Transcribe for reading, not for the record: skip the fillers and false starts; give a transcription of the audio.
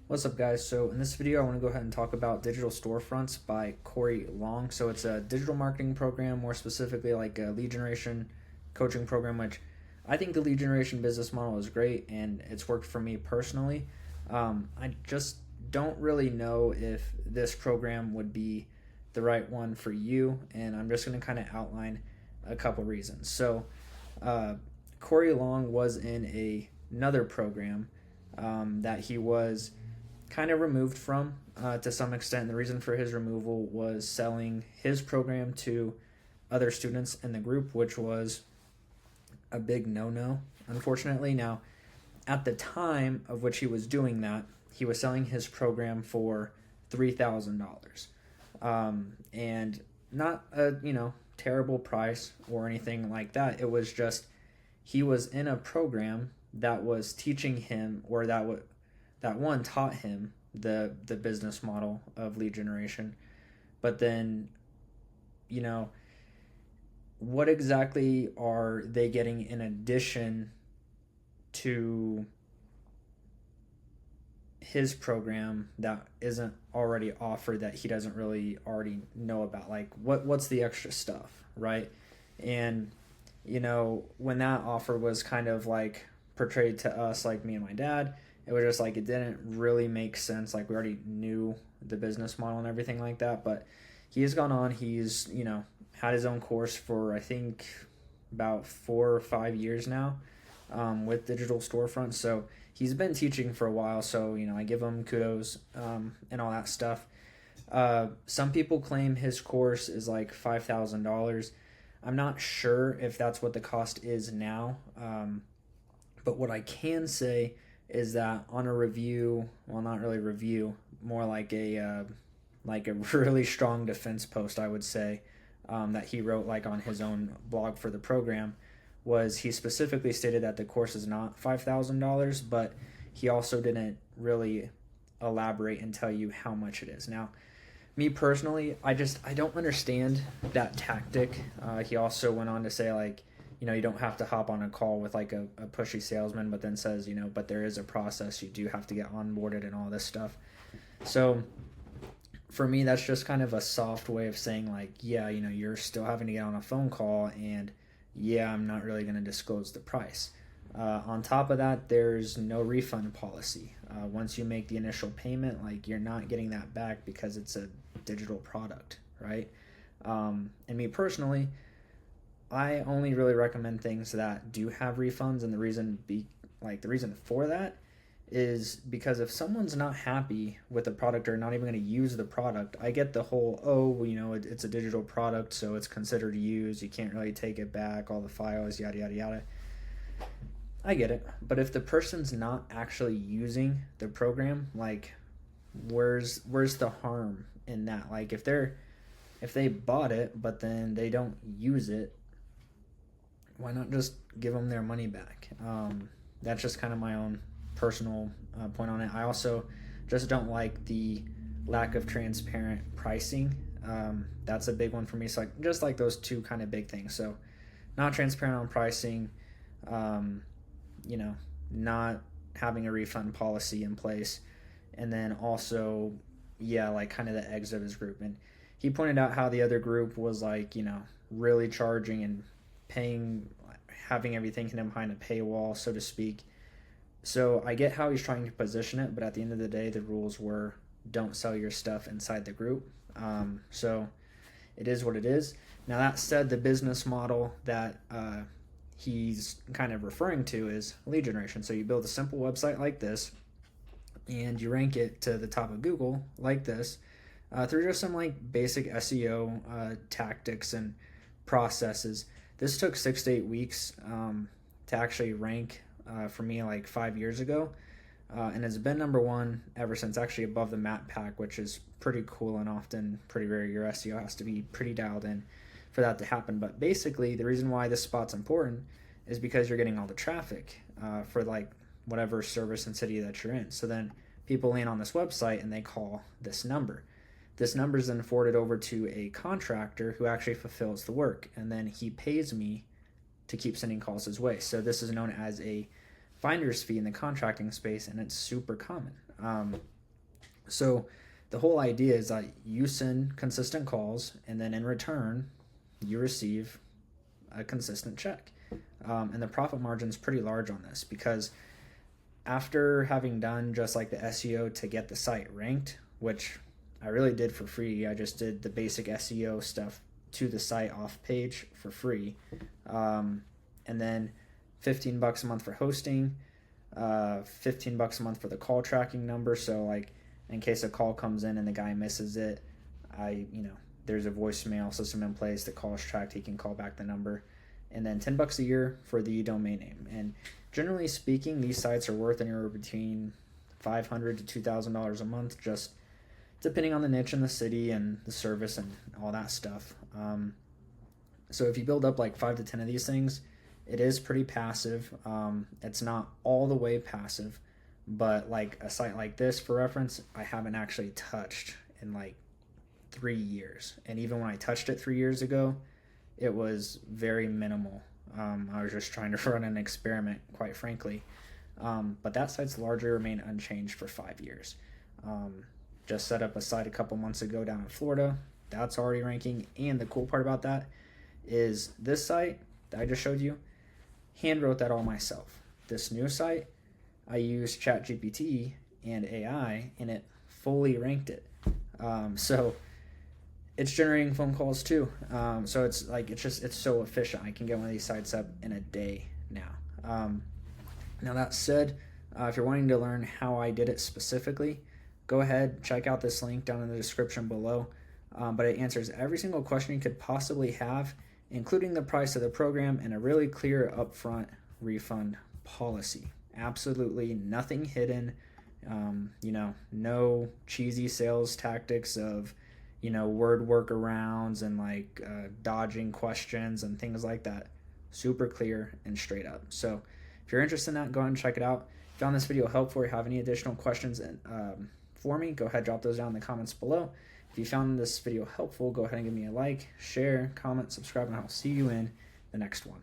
What's up, guys? So in this video, I want to go ahead and talk about Digital Storefronts by Corey Long. So it's a digital marketing program, more specifically like a lead generation coaching program, which I think the lead generation business model is great and it's worked for me personally. I just don't really know if this program would be the right one for you, and I'm just going to kind of outline a couple reasons. So Corey Long was in another program that he was kind of removed from to some extent. The reason for his removal was selling his program to other students in the group, which was a big no-no, unfortunately. Now, at the time of which he was doing that, he was selling his program for $3,000, and not a terrible price or anything like that. It was just he was in a program that was teaching him, or that one taught him the business model of lead generation. But then, what exactly are they getting in addition to his program that isn't already offered, that he doesn't really already know about? Like, what's the extra stuff, right? And when that offer was kind of like portrayed to us, like me and my dad, it was just like it didn't really make sense. Like, we already knew the business model and everything like that. But he has gone on. He's had his own course for, I think, about 4 or 5 years now, with Digital Storefronts. So he's been teaching for a while. So I give him kudos and all that stuff. Some people claim his course is like $5,000. I'm not sure if that's what the cost is now. But what I can say is that on a review, well, not really review, more like a really strong defense post, I would say, that he wrote like on his own blog for the program, was he specifically stated that the course is not $5,000, but he also didn't really elaborate and tell you how much it is. Now, me personally, I don't understand that tactic. He also went on to say, like, you don't have to hop on a call with like a pushy salesman, but then says, but there is a process. You do have to get onboarded and all this stuff. So for me, that's just kind of a soft way of saying, like, yeah, you're still having to get on a phone call, and yeah, I'm not really going to disclose the price. On top of that, there's no refund policy. Once you make the initial payment, like, you're not getting that back because it's a digital product, right? And me personally, I only really recommend things that do have refunds, and the reason for that is because if someone's not happy with the product or not even going to use the product, I get the whole, it's a digital product, so it's considered used, you can't really take it back, all the files, yada yada yada. I get it, but if the person's not actually using the program, like, where's the harm in that? Like, if they bought it but then they don't use it, why not just give them their money back? That's just kind of my own personal point on it. I also just don't like the lack of transparent pricing. That's a big one for me. So, like, just like those two kind of big things. So not transparent on pricing, not having a refund policy in place, and then also, like, kind of the exit of his group. And he pointed out how the other group was like, really charging and paying, having everything hidden behind a paywall, so to speak. So I get how he's trying to position it, but at the end of the day, the rules were, don't sell your stuff inside the group. So it is what it is. Now, that said, the business model that he's kind of referring to is lead generation. So you build a simple website like this, and you rank it to the top of Google like this, through just some like basic SEO tactics and processes. This took 6 to 8 weeks to actually rank for me, like 5 years ago, and it's been number one ever since, actually above the map pack, which is pretty cool and often pretty rare. Your SEO has to be pretty dialed in for that to happen. But basically, the reason why this spot's important is because you're getting all the traffic for like whatever service and city that you're in. So then people land on this website and they call this number. This number is then forwarded over to a contractor who actually fulfills the work, and then he pays me to keep sending calls his way. So this is known as a finder's fee in the contracting space, and it's super common. So the whole idea is that you send consistent calls, and then in return, you receive a consistent check. And the profit margin is pretty large on this, because after having done just like the SEO to get the site ranked, which I really did for free, I just did the basic SEO stuff to the site off page for free. And then $15 a month for hosting, $15 a month for the call tracking number. So like in case a call comes in and the guy misses it, there's a voicemail system in place. The call is tracked. He can call back the number. And then $10 a year for the domain name. And generally speaking, these sites are worth anywhere between $500 to $2,000 a month, just depending on the niche in the city and the service and all that stuff. So if you build up like 5 to 10 of these things, it is pretty passive. It's not all the way passive, but like a site like this, for reference, I haven't actually touched in like 3 years. And even when I touched it 3 years ago, it was very minimal. I was just trying to run an experiment, quite frankly. But that site's largely remained unchanged for 5 years. Just set up a site a couple months ago down in Florida. That's already ranking. And the cool part about that is this site that I just showed you, hand wrote that all myself. This new site, I used ChatGPT and AI, and it fully ranked it. So it's generating phone calls too. So it's so efficient. I can get one of these sites up in a day now. Now that said, if you're wanting to learn how I did it specifically, go ahead, check out this link down in the description below. But it answers every single question you could possibly have, including the price of the program and a really clear upfront refund policy. Absolutely nothing hidden. No cheesy sales tactics of word workarounds and like dodging questions and things like that. Super clear and straight up. So if you're interested in that, go ahead and check it out. If you found this video helpful or have any additional questions for me, go ahead, drop those down in the comments below. If you found this video helpful, go ahead and give me a like, share, comment, subscribe, and I'll see you in the next one.